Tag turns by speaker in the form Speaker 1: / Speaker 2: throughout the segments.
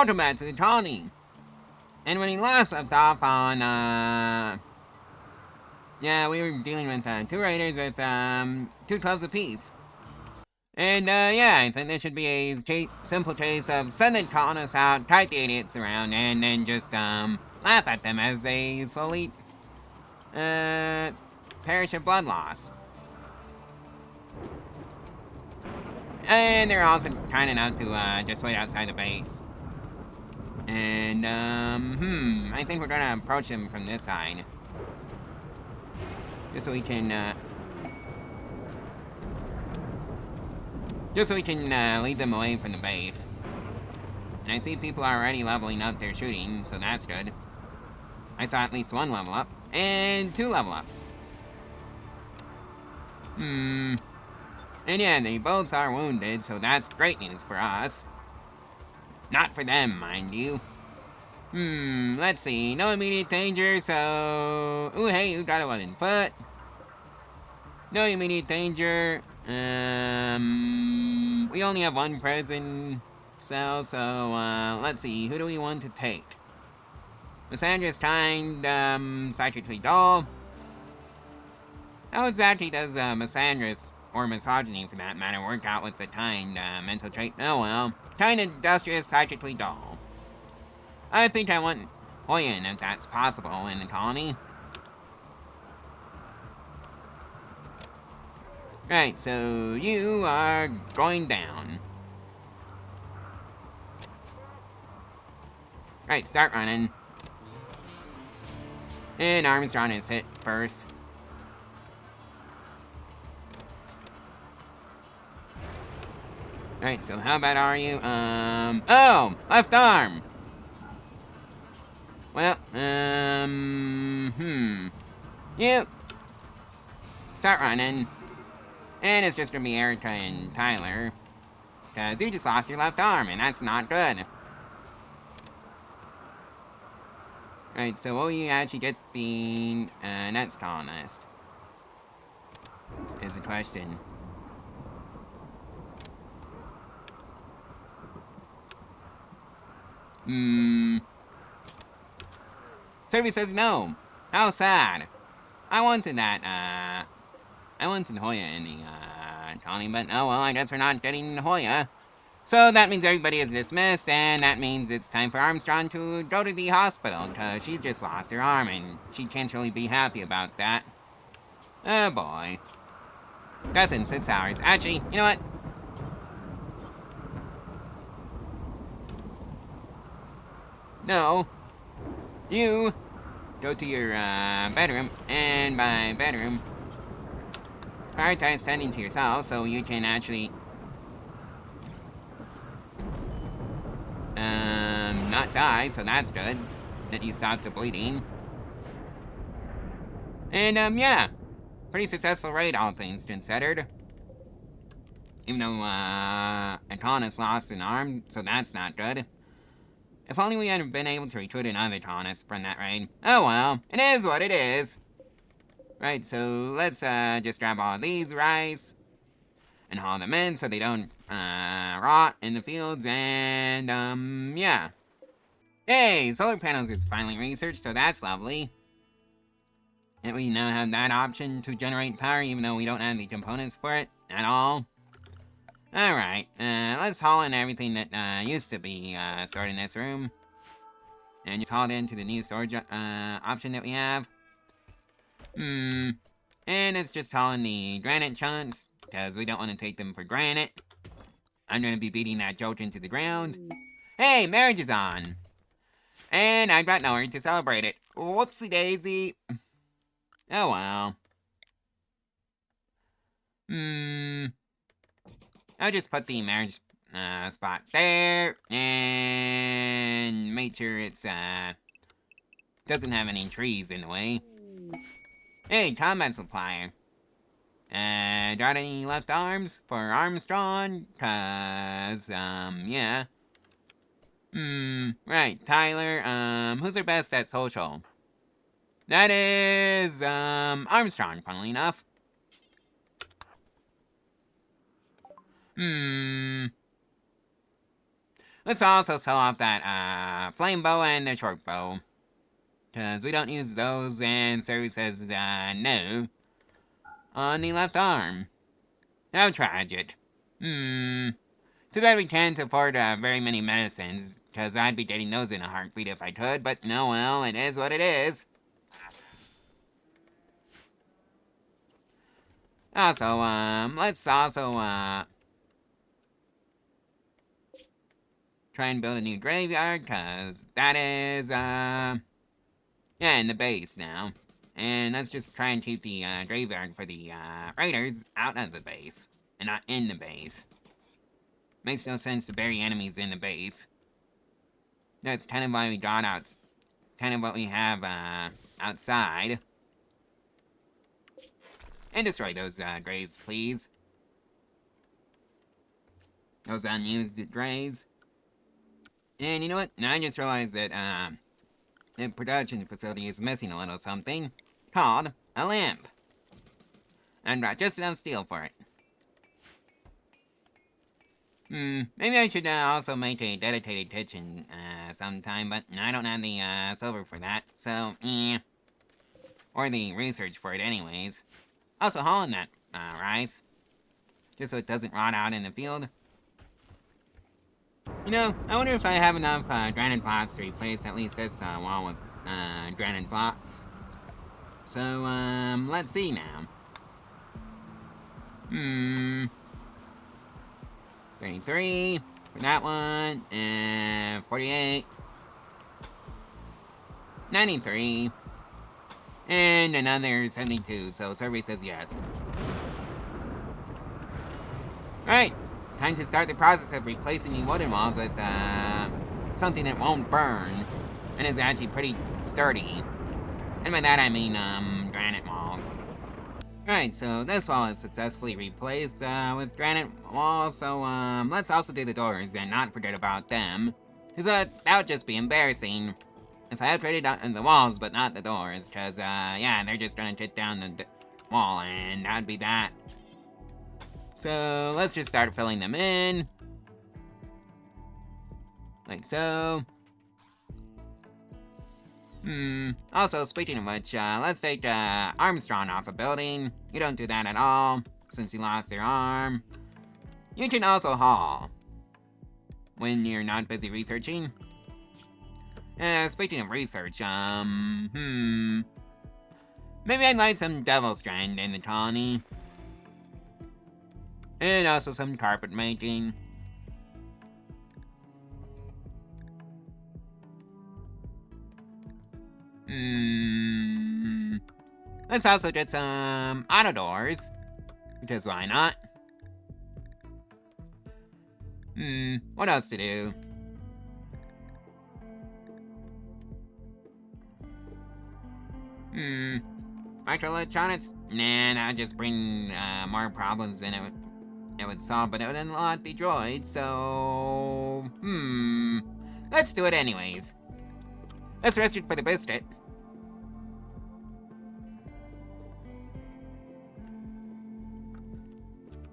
Speaker 1: welcome back to the colony. And when we last left off on, yeah, we were dealing with, 2 raiders with, 2 clubs apiece. And, yeah, I think this should be a simple case of sending colonists out, kite the idiots around, and then just, laugh at them as they slowly, perish of blood loss. And they're also kind enough to, just wait outside the base. And, I think we're gonna approach them from this side. Just so we can lead them away from the base. And I see people are already leveling up their shooting, so that's good. I saw at least 1 level up, and 2 level ups. And yeah, they both are wounded, so that's great news for us. Not for them, mind you. Let's see. No immediate danger, so... Ooh, hey, you got a wooden foot. No immediate danger. We only have 1 prison cell, so, let's see. Who do we want to take? Misandrous kind, psychically dull. How exactly does, misandrous, or misogyny for that matter, work out with the kind, mental trait? Oh well. Kind, industrious, psychically dull. I think I want Hoyan if that's possible in the colony. Right, so you are going down. Right, start running. And Armstrong is hit first. Right, so how bad are you? Oh! Left arm! Well, Yep. Start running. And it's just gonna be Erica and Tyler. Because you just lost your left arm, and that's not good. Right, so will you actually get the next colonist? Is the question. Survey says no. How sad. I wanted that, I wanted Hoya in the, colony, but oh well, I guess we're not getting Hoya. So that means everybody is dismissed, and that means it's time for Armstrong to go to the hospital, because she just lost her arm, and she can't really be happy about that. Oh boy. Death in 6 hours. Actually, you know what? No. You go to your, bedroom, and by bedroom, prioritize tending to yourself so you can actually not die, so that's good that you stopped the bleeding. And yeah, pretty successful raid, all things considered. Even though a colonist lost an arm, so that's not good. If only we had been able to recruit another colonist from that raid. Oh well, it is what it is. Right, so let's just grab all of these rice and haul them in so they don't rot in the fields, and yeah. Hey, solar panels is finally researched, so that's lovely. And we now have that option to generate power, even though we don't have the components for it at all. Alright, let's haul in everything that used to be stored in this room. And just haul it into the new storage option that we have. And it's just hauling the granite chunks, because we don't want to take them for granted. I'm going to be beating that joke into the ground. Hey, marriage is on! And I've got nowhere to celebrate it. Whoopsie daisy. Oh well. I'll just put the marriage spot there, and make sure it's doesn't have any trees in the way. Hey, combat supplier. Got any left arms for Armstrong? Cause, yeah. Right, Tyler, who's our best at social? That is, Armstrong, funnily enough. Let's also sell off that, flame bow and the short bow. Because we don't use those, and Siri says, no. On the left arm. How tragic. Too bad we can't afford, very many medicines, because I'd be getting those in a heartbeat if I could, but no, well, it is what it is. Also, let's also, try and build a new graveyard, because that is, yeah, in the base now. And let's just try and keep the, graveyard for the, raiders out of the base, and not in the base. Makes no sense to bury enemies in the base. That's kind of why we got out, kind of what we have, outside. And destroy those, graves, please. Those unused graves. And you know what? Now I just realized that, the production facility is missing a little something called a lamp. And brought just enough steel for it. Maybe I should also make a dedicated kitchen sometime, but I don't have the silver for that, so or the research for it anyways. Also hauling that rice, just so it doesn't rot out in the field. You know, I wonder if I have enough granite blocks to replace at least this wall with granite blocks. So, let's see now. 33 for that one, and 48. 93. And another 72, so survey says yes. Alright, time to start the process of replacing the wooden walls with, something that won't burn, and is actually pretty sturdy. And by that I mean, granite walls. Alright, so this wall is successfully replaced, with granite walls, so, let's also do the doors and not forget about them. Because, that would just be embarrassing if I upgraded the walls, but not the doors, because, yeah, they're just gonna take down the wall, and that'd be that. So, let's just start filling them in. Like so. Also, speaking of which, let's take, Armstrong off a building. You don't do that at all, since you lost your arm. You can also haul, when you're not busy researching. Speaking of research, maybe I'd like some devil strand in the colony. And also some carpet making. Let's also get some auto doors, because why not? What else to do? Microelectronics? Nah, that'd just bring more problems than it would solve, but it would unlock the droid, so... let's do it anyways. Let's rest it for the biscuit.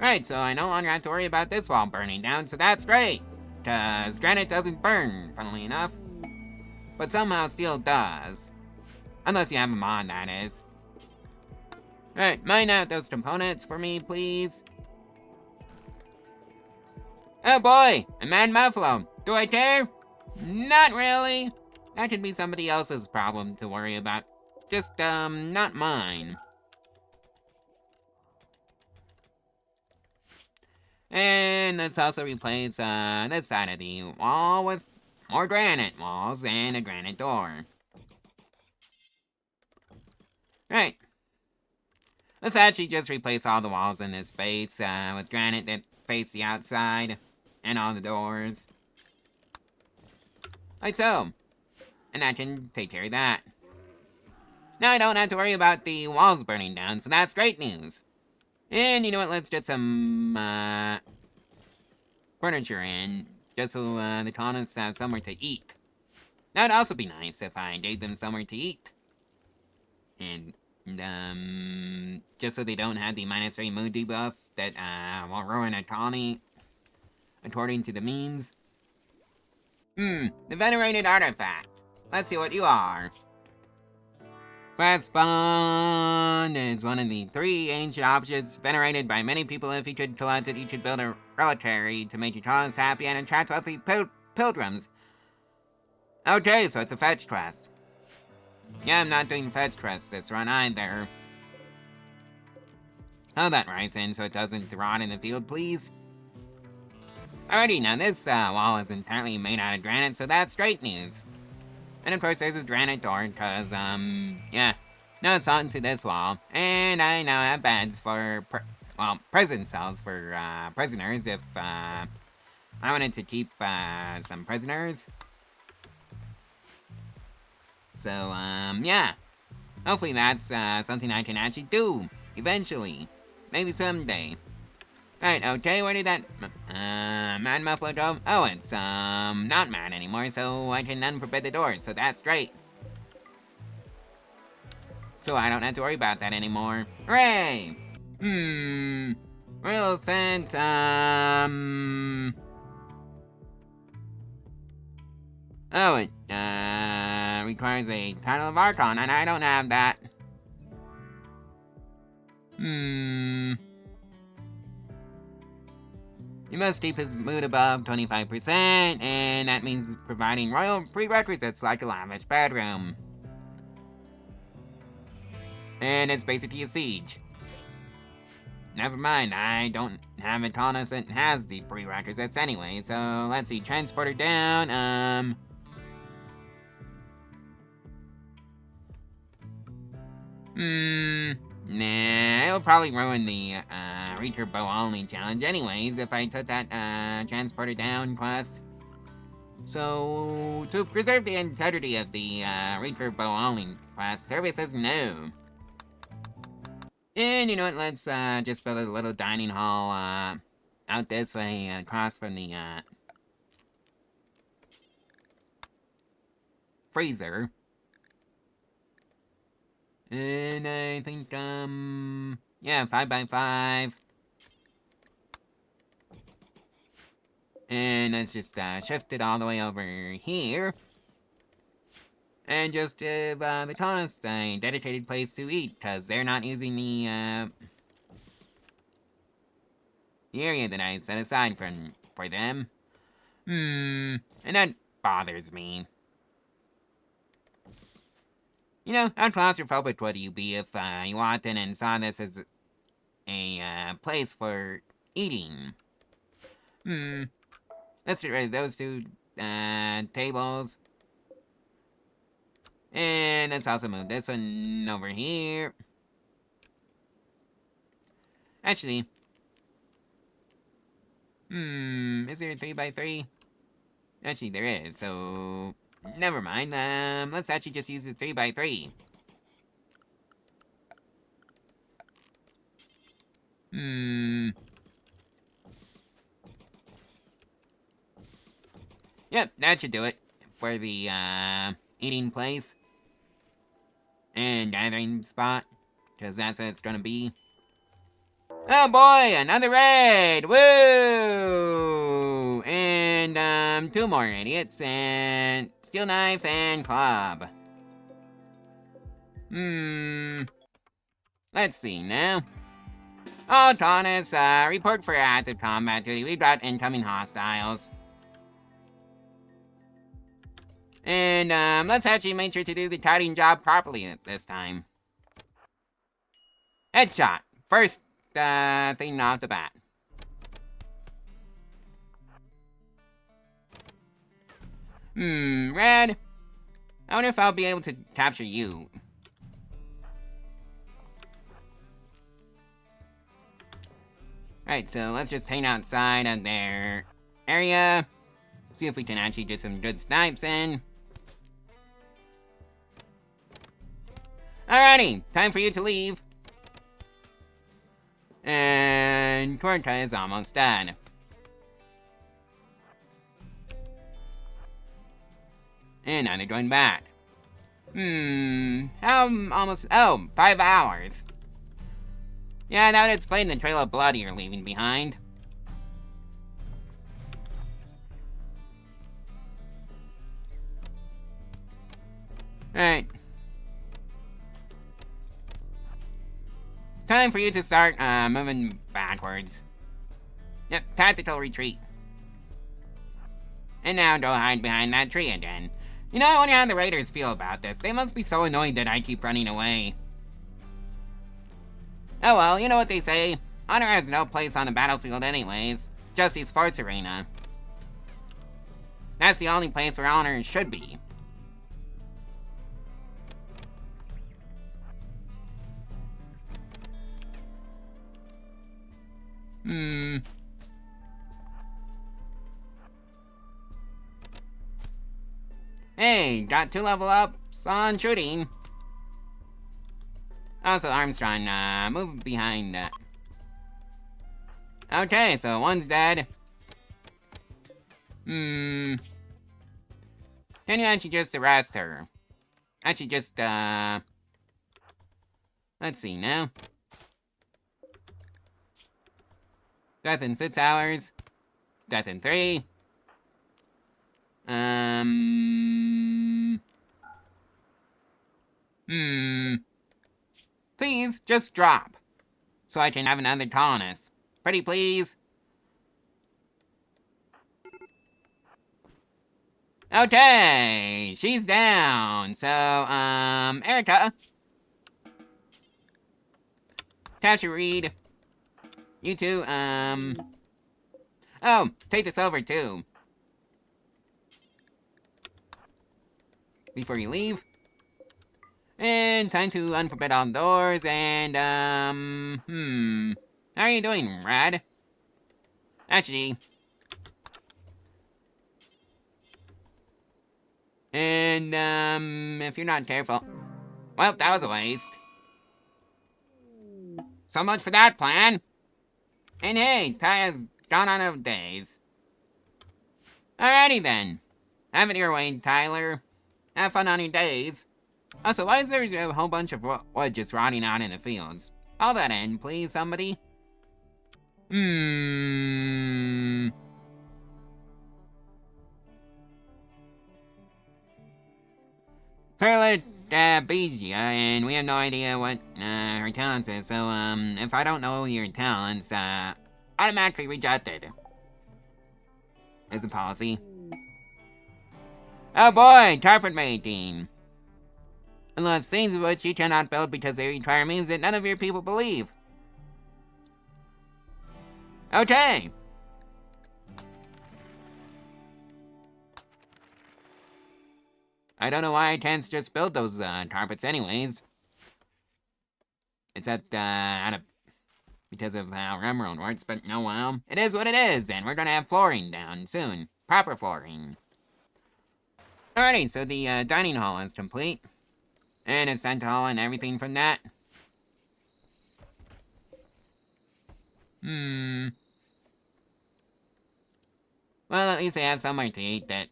Speaker 1: Right, so I no longer have to worry about this wall burning down, so that's great! Cause granite doesn't burn, funnily enough. But somehow steel does. Unless you have a mod, that is. Alright, mine out those components for me, please. Oh boy, a mad buffalo. Do I care? Not really. That could be somebody else's problem to worry about. Just, not mine. And let's also replace, this side of the wall with more granite walls and a granite door. Right. Let's actually just replace all the walls in this base, with granite that face the outside, and all the doors. Like so. And I can take care of that. Now I don't have to worry about the walls burning down, so that's great news. And you know what, let's get some, furniture in, just so, the colonists have somewhere to eat. That would also be nice if I gave them somewhere to eat. And, just so they don't have the -3 mood debuff that, will ruin a colony, according to the memes. The venerated artifact. Let's see what you are. Spawn is one of the 3 ancient objects venerated by many people. If you could collect it, you could build a reliquary to make your colonists happy and attract wealthy pilgrims. Okay, so it's a fetch quest. Yeah, I'm not doing fetch quests this run either. Hold that rice in so it doesn't rot in the field, please. Alrighty, now this wall is entirely made out of granite, so that's great news. And of course there's a granite door, cause, yeah. Now it's on to this wall. And I now have beds for, prison cells for, prisoners if, I wanted to keep, some prisoners. So, yeah. Hopefully that's, something I can actually do, eventually. Maybe someday. Right, okay, where did that, mad muffler go? Oh, it's, not mad anymore, so I can unforbid the door, so that's great. So I don't have to worry about that anymore. Hooray! Real scent, oh, it, requires a title of Archon, and I don't have that. You must keep his mood above 25%, and that means providing royal prerequisites like a lavish bedroom. And it's basically a siege. Never mind, I don't have a colonist that has the prerequisites anyway, so let's see, transporter down, nah, it'll probably ruin the, Recurve bow only challenge anyways if I took that, transporter down quest. So, to preserve the integrity of the, Recurve bow only quest, survey says no. And you know what, let's, just build a little dining hall, out this way, across from the, freezer. And I think, yeah, 5x5. And let's just, shift it all the way over here. And just give, the colonists a dedicated place to eat, because they're not using the area that I set aside for them. And that bothers me. You know, how claustrophobic would you be if, you walked in and saw this as a, place for eating? Let's get rid of those 2, tables. And let's also move this one over here. Actually, is there a 3x3? Actually, there is, so never mind. Let's actually just use a 3x3. Yep, that should do it for the, eating place. And gathering spot, because that's what it's gonna be. Oh boy, another raid! Woo! And, 2 more idiots, and steel knife and club. Let's see now. Oh, Thomas, report for active combat duty. We've got incoming hostiles. And, let's actually make sure to do the kiting job properly this time. Headshot. First, thing off the bat. Red. I wonder if I'll be able to capture you. Right, so let's just hang outside of their area. See if we can actually get some good snipes in. Alrighty, time for you to leave. And Corta is almost done. And now they're going back. Almost, 5 hours. Yeah, that would explain the trail of blood you're leaving behind. Alright. Time for you to start, moving backwards. Yep, tactical retreat. And now go hide behind that tree again. You know, I wonder how the raiders feel about this. They must be so annoyed that I keep running away. Oh well, you know what they say. Honor has no place on the battlefield anyways. Just the sports arena. That's the only place where honor should be. Hey, got 2 level ups on shooting. Also, Armstrong, move behind. Okay, so one's dead. Can you actually just arrest her? Actually, just, let's see now. Death in 6 hours. Death in 3. Please, just drop. So I can have another colonist. Pretty please. Okay, she's down. So, Erica. Capture Reed. You two, oh, take this over too. Before you leave. And time to unforbid all doors, and, how are you doing, Rad? Actually. And, if you're not careful. Well, that was a waste. So much for that plan. And hey, Ty has gone on of days. Alrighty then. Have it your way, Tyler. Have fun on your days. Also, why is there a whole bunch of wood just rotting out in the fields? All that in, please, somebody. Perla Begia, and we have no idea what her talents is, so if I don't know your talents, automatically rejected. Is a policy. Oh boy, carpet making. Unless things of which you cannot build because they require means that none of your people believe. Okay. I don't know why I can't just build those carpets anyways. Except because of how rimworld works, but no well. It is what it is, and we're gonna have flooring down soon. Proper flooring. Alrighty, so the dining hall is complete. And a center hall and everything from that. Well, at least they have somewhere to eat that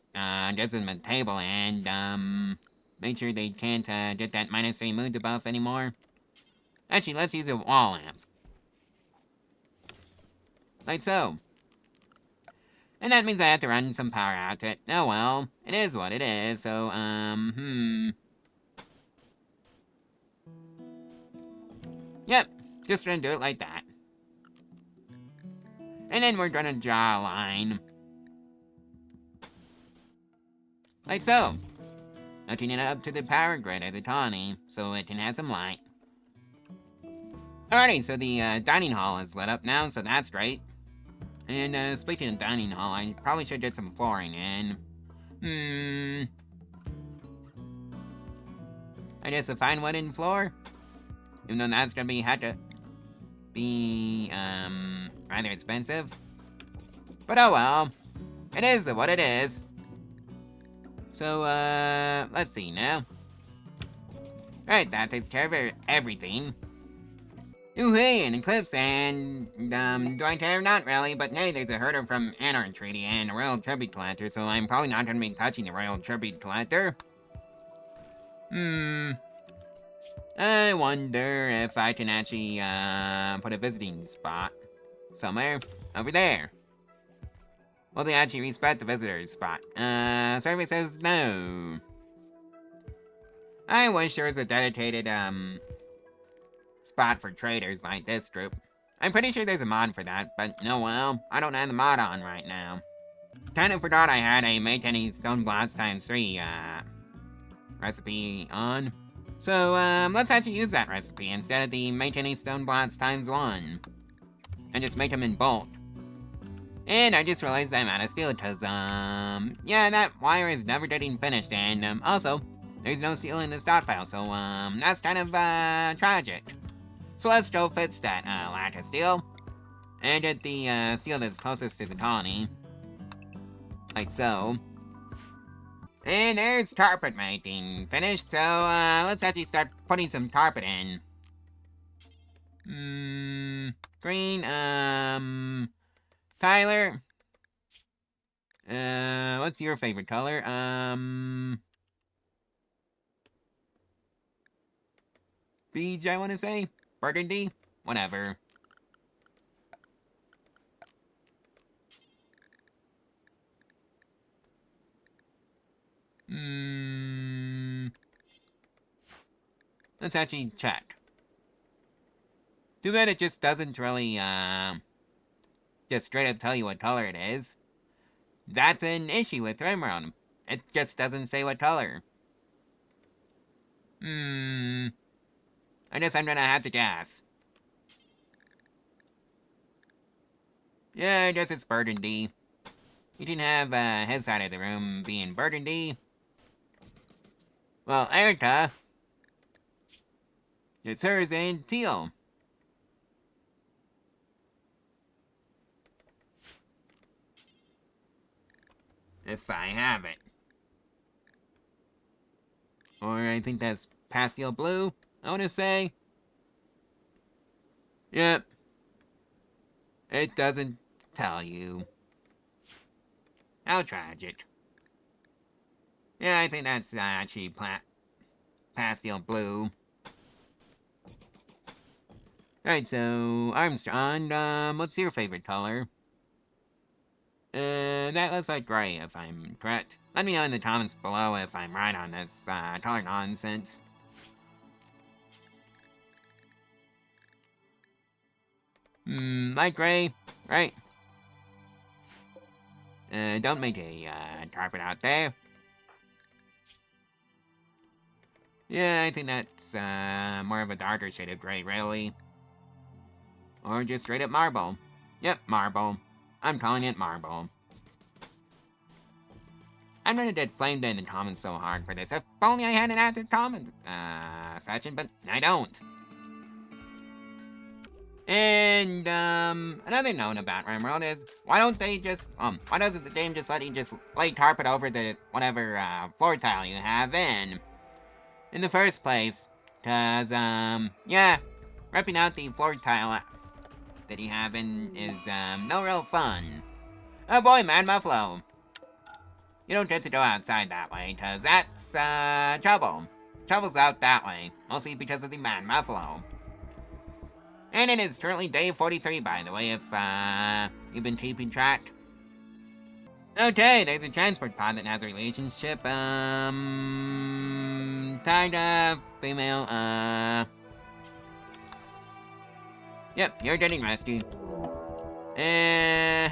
Speaker 1: gives them a table and make sure they can't get that -3 mood debuff anymore. Actually, let's use a wall lamp. Like so. And that means I have to run some power out to it. Oh well, it is what it is, so, Yep, just gonna do it like that. And then we're gonna draw a line. Like so. Hooking it up to the power grid of the colony, so it can have some light. Alrighty, so the dining hall is lit up now, so that's great. And speaking of dining hall, I probably should get some flooring in. I guess a fine wooden floor? Even though that's gonna be rather expensive. But oh well. It is what it is. So, let's see now. Alright, that takes care of everything. Ooh, hey, an eclipse, and, do I care? Not really, but hey, there's a herder from Anarch Treaty and a Royal Tribute Collector, so I'm probably not gonna be touching the Royal Tribute Collector. I wonder if I can actually, put a visiting spot somewhere over there. Will they actually respect the visitor's spot? Survey says no. I wish there was a dedicated, spot for traders like this group. I'm pretty sure there's a mod for that, but no, well, I don't have the mod on right now. Kinda forgot I had a make any stone blocks times 3, recipe on. So, let's actually use that recipe instead of the make any stone blocks times 1. And just make them in bulk. And I just realized I'm out of steel because, yeah, that wire is never getting finished, and, also, there's no steel in the stockpile, so, that's kind of, tragic. So let's go fix that, lack of steel. And get the, steel that's closest to the colony. Like so. And there's carpet making finished, so, let's actually start putting some carpet in. Green, Tyler. What's your favorite color? Beige, I want to say? Burgundy? Whatever. Let's actually check. Too bad it just doesn't really, just straight up tell you what color it is. That's an issue with rimworld. It just doesn't say what color. I guess I'm gonna have to guess. Yeah, I guess it's burgundy. You can have, his side of the room being burgundy. Well, Erica, it's hers in teal. If I have it. Or I think that's pastel blue, I want to say. Yep. It doesn't tell you. How tragic. Yeah, I think that's actually pastel blue. Alright, so Armstrong, what's your favorite color? That looks like gray, if I'm correct. Let me know in the comments below if I'm right on this, color nonsense. Light gray, right? Don't make a, carpet out there. Yeah, I think that's, more of a darker shade of gray, really. Or just straight up marble. Yep, marble. I'm calling it marble. I'm gonna get flamed in the comments so hard for this. If only I had an active comment, section, but I don't. And, another note about rimworld is, why don't they just, why doesn't the game just let you just lay carpet over the, whatever, floor tile you have in the first place? Cause, yeah, ripping out the floor tile that you have in is, no real fun. Oh boy, man, Buffalo. You don't get to go outside that way, cause that's, trouble. Trouble's out that way, mostly because of the man Buffalo. And it is currently day 43, by the way, if, you've been keeping track. Okay, there's a transport pod that has a relationship, tied up, female, Yep, you're getting rescued. There's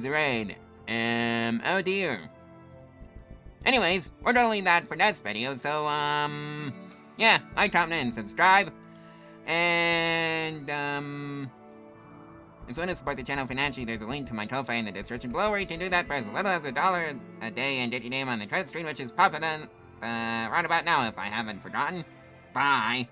Speaker 1: a raid. Oh dear. Anyways, we're gonna leave that for next video, so, yeah, like, comment, and subscribe. And, if you want to support the channel financially, there's a link to my Ko-Fi in the description below, where you can do that for as little as $1 a day and get your name on the credit screen, which is popping on, right about now, if I haven't forgotten. Bye.